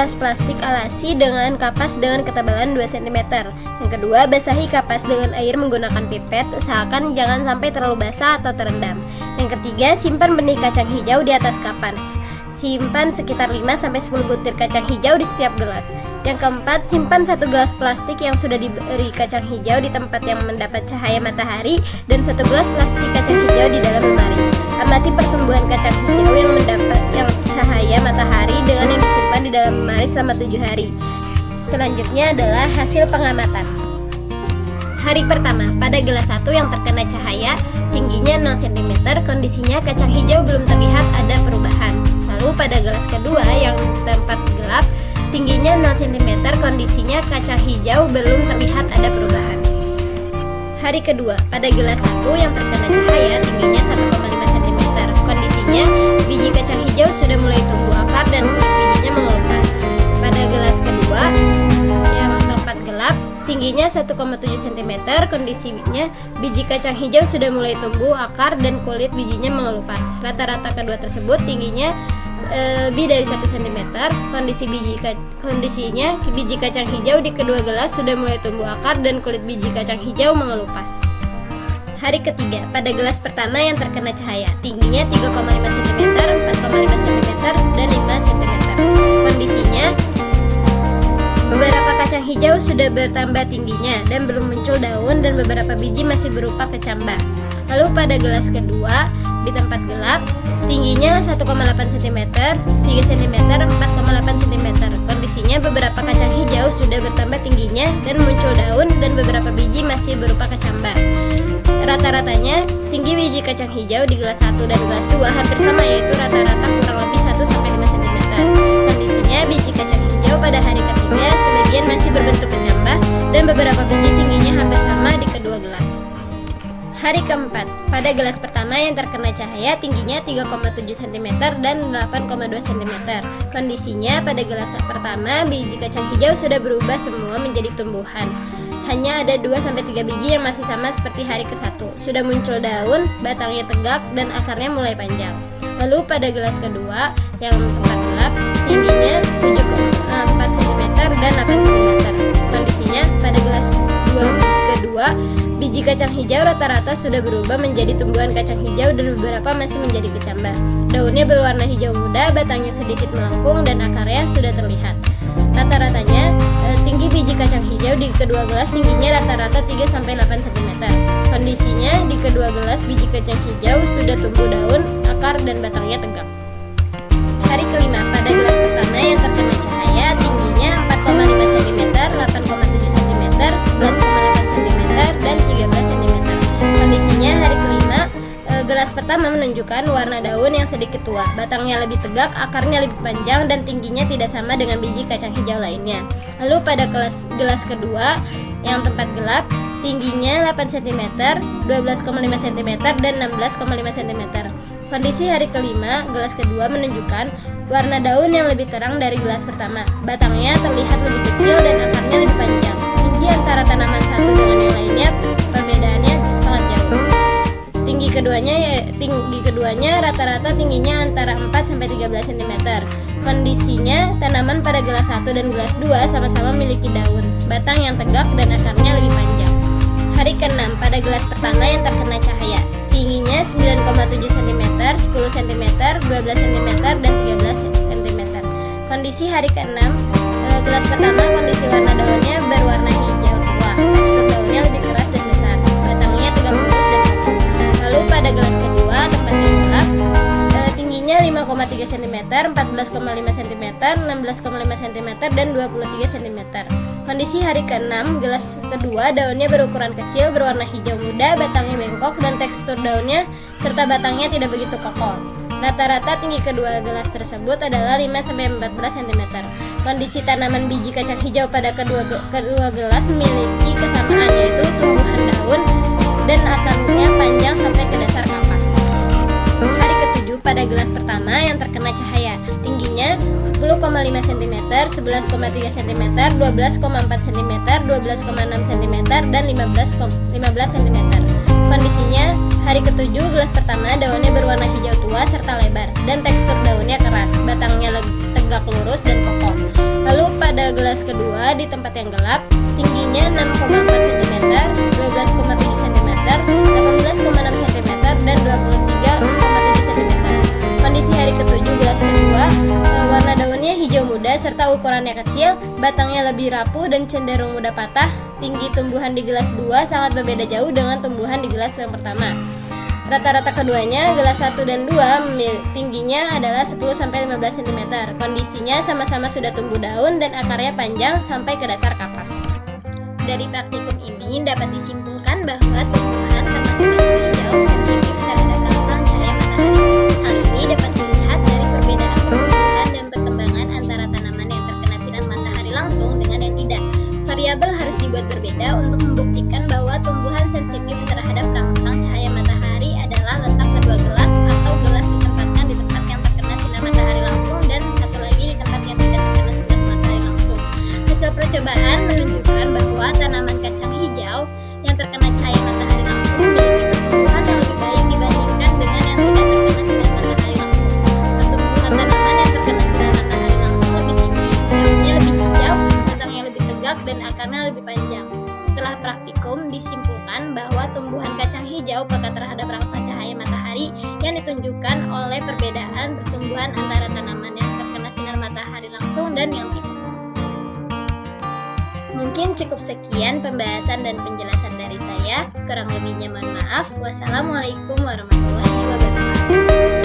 gelas plastik alasi dengan kapas dengan ketebalan 2 cm. Yang kedua, basahi kapas dengan air menggunakan pipet, usahakan jangan sampai terlalu basah atau terendam. Yang ketiga, simpan benih kacang hijau di atas kapas. Simpan sekitar 5-10 butir kacang hijau di setiap gelas. Yang keempat, simpan 1 gelas plastik yang sudah diberi kacang hijau di tempat yang mendapat cahaya matahari dan 1 gelas plastik kacang hijau di dalam lemari. Amati pertumbuhan kacang hijau yang mendapat cahaya matahari dengan yang disimpan di dalam lemari selama 7 hari. Selanjutnya adalah hasil pengamatan. Hari pertama, pada gelas 1 yang terkena cahaya, tingginya 0 cm, kondisinya kacang hijau belum terlihat ada perubahan. Lalu pada gelas kedua yang tempat gelap, tingginya 0 cm, kondisinya kacang hijau belum terlihat ada perubahan. Hari kedua, pada gelas 1 yang terkena cahaya, tingginya 1,5 cm, kondisinya biji kacang hijau sudah mulai tumbuh akar dan kulit bijinya mengelupas. Pada gelas kedua yang tempat gelap, tingginya 1,7 cm, kondisinya biji kacang hijau sudah mulai tumbuh akar dan kulit bijinya mengelupas. Rata-rata kedua tersebut tingginya lebih dari 1 cm, kondisinya biji kacang hijau di kedua gelas sudah mulai tumbuh akar dan kulit biji kacang hijau mengelupas. Hari ketiga, pada gelas pertama yang terkena cahaya, tingginya 3,5 cm, 4,5 cm, dan 5 cm. Kondisinya beberapa kacang hijau sudah bertambah tingginya dan belum muncul daun dan beberapa biji masih berupa kecambah. Lalu pada gelas kedua di tempat gelap, tingginya 1,8 cm, 3 cm, 4,8 cm. Kondisinya beberapa kacang hijau sudah bertambah tingginya dan muncul daun dan beberapa biji masih berupa kecambah. Rata-ratanya tinggi biji kacang hijau di gelas 1 dan gelas 2 hampir sama, yaitu rata-rata kurang lebih 1-5 cm. Kondisinya biji kacang hijau pada hari ketiga sebagian masih berbentuk kecambah dan beberapa biji tingginya hampir sama di kedua gelas. Hari keempat, pada gelas pertama yang terkena cahaya, tingginya 3,7 cm dan 8,2 cm. Kondisinya pada gelas pertama biji kacang hijau sudah berubah semua menjadi tumbuhan. Hanya ada 2-3 biji yang masih sama seperti hari ke-1. Sudah muncul daun, batangnya tegak, dan akarnya mulai panjang. Lalu pada gelas kedua yang tempat gelap, tingginya 7,4 cm dan 8 cm. Kondisinya pada gelas kedua, biji kacang hijau rata-rata sudah berubah menjadi tumbuhan kacang hijau dan beberapa masih menjadi kecambah. Daunnya berwarna hijau muda, batangnya sedikit melengkung, dan akarnya sudah terlihat. Rata-ratanya tinggi biji kacang hijau di kedua gelas tingginya rata-rata 3-8 cm. Kondisinya di kedua gelas biji kacang hijau sudah tumbuh daun, akar, dan batangnya tegak. Hari kelima, pada gelas pertama yang terkena cahaya, tingginya 4,5 cm, 8,7 cm, 11,8 cm, dan 13 cm. Kondisinya hari kelima, gelas pertama menunjukkan warna daun yang sedikit tua, batangnya lebih tegak, akarnya lebih panjang, dan tingginya tidak sama dengan biji kacang hijau lainnya. Lalu pada gelas kedua yang tempat gelap, tingginya 8 cm, 12,5 cm, dan 16,5 cm. Kondisi hari kelima, gelas kedua menunjukkan warna daun yang lebih terang dari gelas pertama. Batangnya terlihat lebih kecil dan akarnya lebih panjang. Tinggi antara tanaman satu dengan yang lainnya perbedaannya sangat jauh. Tinggi keduanya rata-rata tingginya antara 4-13 cm. Kondisinya tanaman pada gelas 1 dan gelas 2 sama-sama memiliki daun, batang yang tegak, dan akarnya lebih panjang. Hari ke-6, pada gelas pertama yang terkena cahaya, tingginya 9,7 cm, 10 cm, 12 cm, dan 13 cm. Kondisi hari ke-6, gelas pertama kondisi warna daunnya berwarna hijau tua, tekstur daunnya lebih keras dan besar, batangnya tegak lurus dan kokoh. Lalu pada gelas kedua, tempat yang gelap, tingginya 5,3 cm, 14,5 cm, 16,5 cm, dan 23 cm. Kondisi hari ke-6, gelas kedua daunnya berukuran kecil, berwarna hijau muda, batangnya bengkok, dan tekstur daunnya serta batangnya tidak begitu kokoh. Rata-rata tinggi kedua gelas tersebut adalah 5-14 cm. Kondisi tanaman biji kacang hijau pada kedua gelas memiliki kesamaan, yaitu tumbuhan daun dan akarnya panjang sampai ke dasar kapas. Hari ke-7, pada gelas pertama yang terkena cahaya, tingginya 10,5 cm, 11,3 cm, 12,4 cm, 12,6 cm, dan 15 cm. Kondisinya hari ke-7, gelas pertama daunnya berwarna hijau tua serta lebar dan tekstur daunnya keras, batangnya tegak lurus dan kokoh. di tempat yang gelap, tingginya 6,4 cm, 12,7 cm, 18,6 cm, dan 23,7 cm. Kondisi hari ketujuh gelas kedua, warna daunnya hijau muda serta ukurannya kecil, batangnya lebih rapuh dan cenderung mudah patah. Tinggi tumbuhan di gelas 2 sangat berbeda jauh dengan tumbuhan di gelas yang pertama. Rata-rata keduanya, gelas 1 dan 2, tingginya adalah 10-15 cm. Kondisinya sama-sama sudah tumbuh daun dan akarnya panjang sampai ke dasar kapas. Dari praktikum ini dapat disimpulkan bahwa tumbuhan termasuk kacang hijau sensitif terhadap rangsang cahaya matahari. Hal ini dapat dilihat dari perbedaan pertumbuhan dan perkembangan antara tanaman yang terkena sinar matahari langsung dengan yang tidak. Variabel harus dibuat berbeda untuk membuktikan bahwa tumbuhan sensitif terhadap rangsang cahaya matahari adalah letak kedua gelas atau gelas ditempatkan di tempat yang terkena sinar matahari langsung dan satu lagi di tempat yang tidak terkena sinar matahari langsung. Hasil percobaan menunjukkan bahwa tanaman kacang hijau yang terkena cahaya matahari langsung memiliki pertumbuhan yang lebih baik dibandingkan dengan yang tidak terkena sinar matahari langsung. Pertumbuhan tanaman yang terkena sinar matahari langsung lebih tinggi, daunnya lebih hijau, batangnya lebih tegak, dan akarnya lebih panjang. Setelah praktikum, disimpulkan bahwa tumbuhan kacang hijau peka terhadap rangsang cahaya matahari yang ditunjukkan oleh perbedaan pertumbuhan antara tanaman yang terkena sinar matahari langsung dan yang tidak. Mungkin cukup sekian pembahasan dan penjelasan dari saya. Kurang lebihnya mohon maaf. Wassalamualaikum warahmatullahi wabarakatuh.